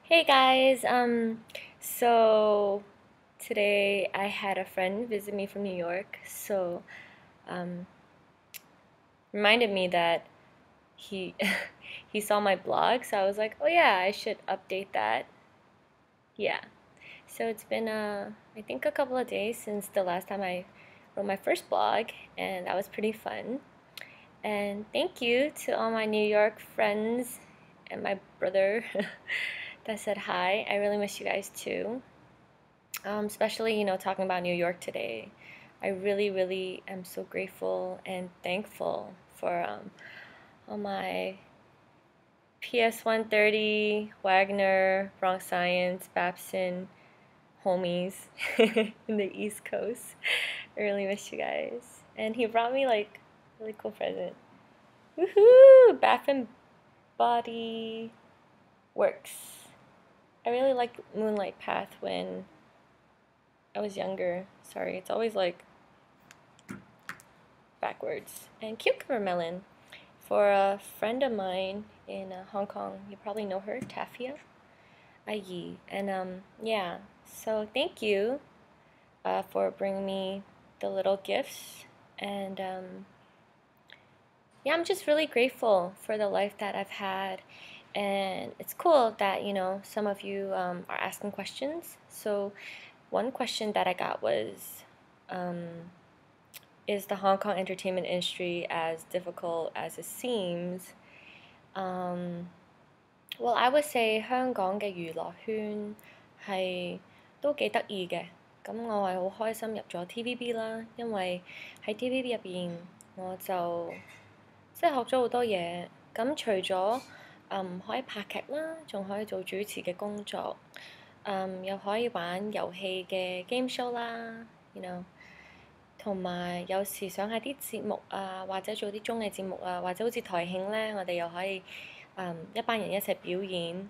Hey guys, so today I had a friend visit me from New York, so um, reminded me that he he saw my blog, so I was like, oh yeah, I should update that. Yeah. So it's been I think a couple of days since the last time I wrote my first blog, and that was pretty fun. And thank you to all my New York friends and my brother that said hi. I really miss you guys too. Especially, talking about New York today. I really, really am so grateful and thankful for all my PS 130, Wagner, Bronx Science, Babson homies in the East Coast. I really miss you guys. And he brought me like a really cool present. Woohoo! Bath and Body Works. I really liked Moonlight Path when I was younger. Sorry, it's always like backwards. And cucumber melon for a friend of mine in Hong Kong. You probably know her, Tafia Ayi. And yeah, so thank you for bringing me the little gifts. And yeah, I'm just really grateful for the life that I've had. And it's cool that, some of you are asking questions. So one question that I got was, is the Hong Kong entertainment industry as difficult as it seems? Um, well, I would say 香港嘅娛樂圈係都幾得意嘅。咁我係好開心入咗 TVB 啦，因為喺 TVB 入邊我就即係學咗好多嘢。咁除咗可以拍劇啦，仲可以做主持嘅工作，又可以玩遊戲嘅 game show 啦，you know。同埋有時上下啲節目啊，或者做啲綜藝節目啊，或者好似台慶呢，我哋又可以一班人一齊表演。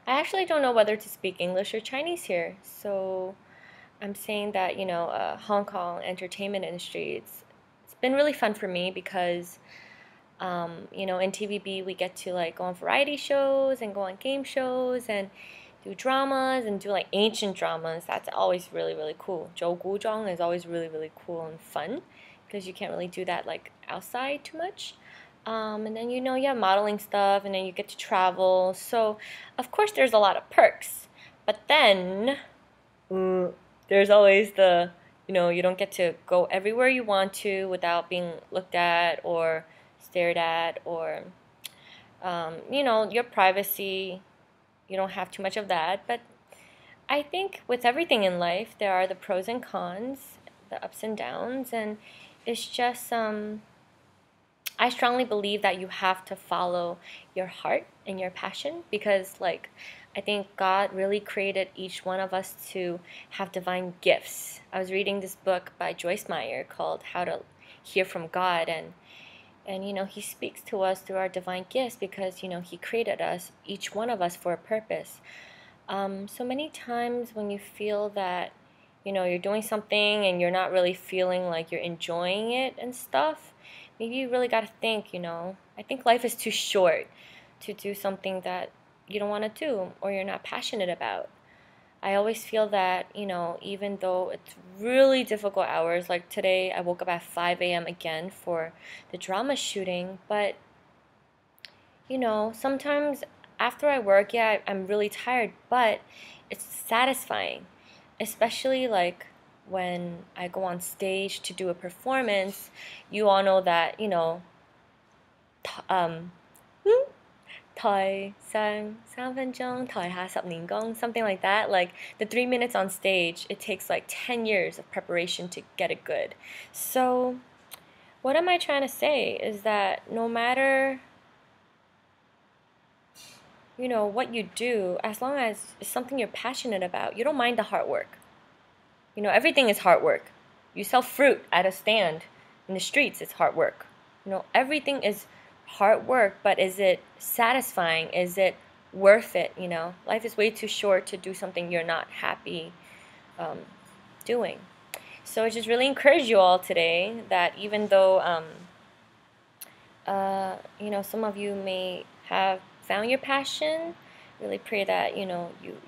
I actually don't know whether to speak English or Chinese here, so I'm saying that Hong Kong entertainment industry it's been really fun for me because in TVB we get to like go on variety shows and go on game shows and do dramas and do like ancient dramas. That's always really, really cool. 做古装 is always really, really cool and fun because you can't really do that like outside too much. And then you have modeling stuff and then you get to travel. So of course there's a lot of perks. But then there's always the you don't get to go everywhere you want to without being looked at or stared at or your privacy, you don't have too much of that. But I think with everything in life, there are the pros and cons, the ups and downs, and it's just I strongly believe that you have to follow your heart and your passion because like I think God really created each one of us to have divine gifts. I was reading this book by Joyce Meyer called How to Hear from God, and he speaks to us through our divine gifts because he created us, each one of us, for a purpose. So many times when you feel that you're doing something and you're not really feeling like you're enjoying it and stuff, maybe you really got to think. I think life is too short to do something that you don't want to do or you're not passionate about. I always feel that, even though it's really difficult hours, like today I woke up at 5 a.m. again for the drama shooting, but, sometimes after I work, yeah, I'm really tired, but it's satisfying, especially like when I go on stage to do a performance. You all know that, um, 台上3分鐘，台下10年功, something like that. Like the 3 minutes on stage, it takes like 10 years of preparation to get it good. So what am I trying to say is that no matter what you do, as long as it's something you're passionate about, you don't mind the hard work. Everything is hard work. You sell fruit at a stand in the streets, it's hard work. Everything is hard work, but is it satisfying? Is it worth it? Life is way too short to do something you're not happy doing. So I just really encourage you all today that even though some of you may have found your passion, really pray that, you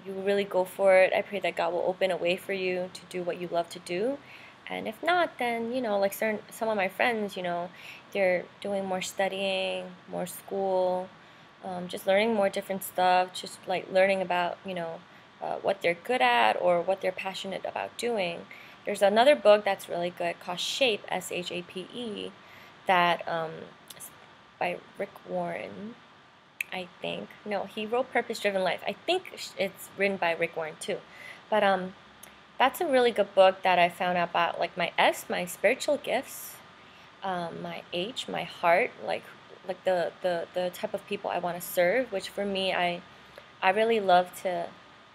really go for it. I pray that God will open a way for you to do what you love to do. And if not, then, like some of my friends, they're doing more studying, more school, just learning more different stuff, just like learning about, what they're good at or what they're passionate about doing. There's another book that's really good called Shape, Shape, that is by Rick Warren, I think. No, he wrote Purpose Driven Life. I think it's written by Rick Warren too. But that's a really good book that I found out about, like my spiritual gifts, my age, my heart, like the type of people I want to serve. Which for me, I really love to,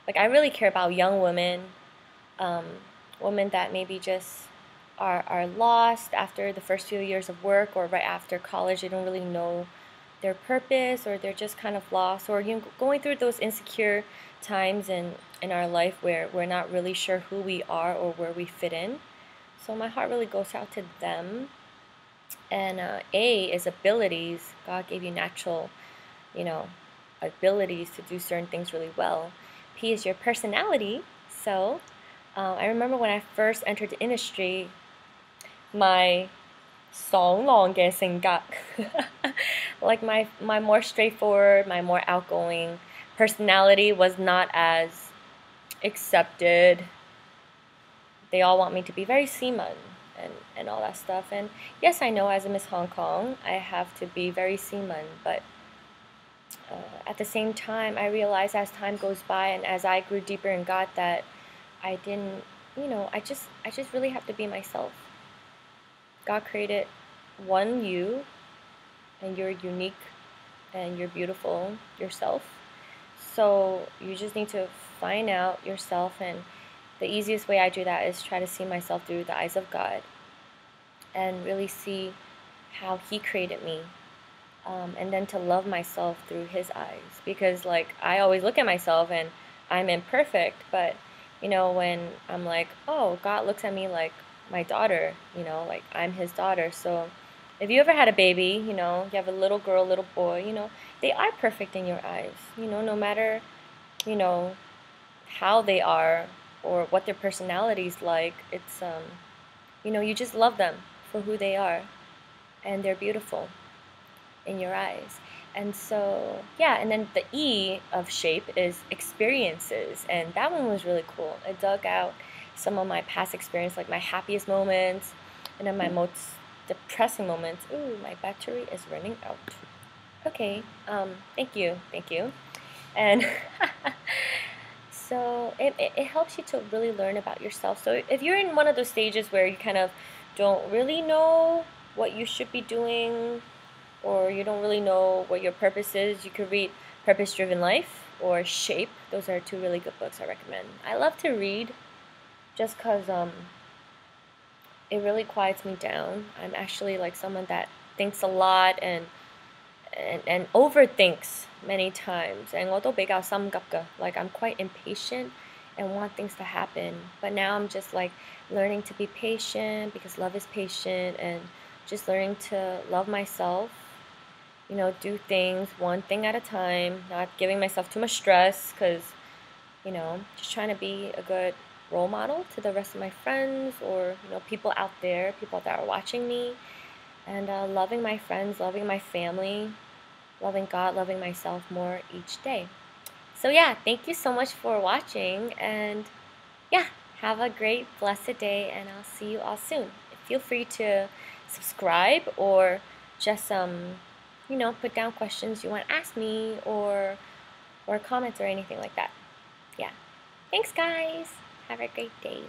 like I really care about young women, um, women that maybe just are lost after the first few years of work or right after college. They don't really know their purpose, or they're just kind of lost, or going through those insecure times in our life where we're not really sure who we are or where we fit in. So my heart really goes out to them. And A is abilities. God gave you natural, you know, abilities to do certain things really well. P is your personality. So I remember when I first entered the industry, my 爽朗嘅性格like my more straightforward, my more outgoing personality was not as accepted. They all want me to be very seaman and all that stuff. And yes, I know as a Miss Hong Kong, I have to be very seaman, but at the same time, I realized as time goes by and as I grew deeper in God that I didn't, I just really have to be myself. God created one you, and you're unique and you're beautiful yourself. So you just need to find out yourself, and the easiest way I do that is try to see myself through the eyes of God and really see how He created me. And then to love myself through His eyes, because like I always look at myself and I'm imperfect, but when I'm like, oh, God looks at me like my daughter, like I'm His daughter. So if you ever had a baby, you have a little girl, little boy, they are perfect in your eyes, no matter, how they are or what their personality's like. It's, you just love them for who they are, and they're beautiful in your eyes. And so, yeah, and then the E of shape is experiences, and that one was really cool. I dug out some of my past experience, like my happiest moments, and then my most depressing moments. Ooh, my battery is running out. Okay, thank you. And so it helps you to really learn about yourself. So if you're in one of those stages where you kind of don't really know what you should be doing, or you don't really know what your purpose is, you could read Purpose Driven Life or Shape. Those are two really good books I recommend. I love to read just because it really quiets me down. I'm actually like someone that thinks a lot and overthinks many times. And 我都比較心急㗎. Like I'm quite impatient and want things to happen. But now I'm just like learning to be patient, because love is patient, and just learning to love myself. Do things one thing at a time, not giving myself too much stress, because, just trying to be a good role model to the rest of my friends, or, people out there, people that are watching me, and loving my friends, loving my family, loving God, loving myself more each day. So yeah, thank you so much for watching, and yeah, have a great, blessed day, and I'll see you all soon. Feel free to subscribe, or just put down questions you want to ask me, or comments or anything like that. Yeah. Thanks, guys. Have a great day.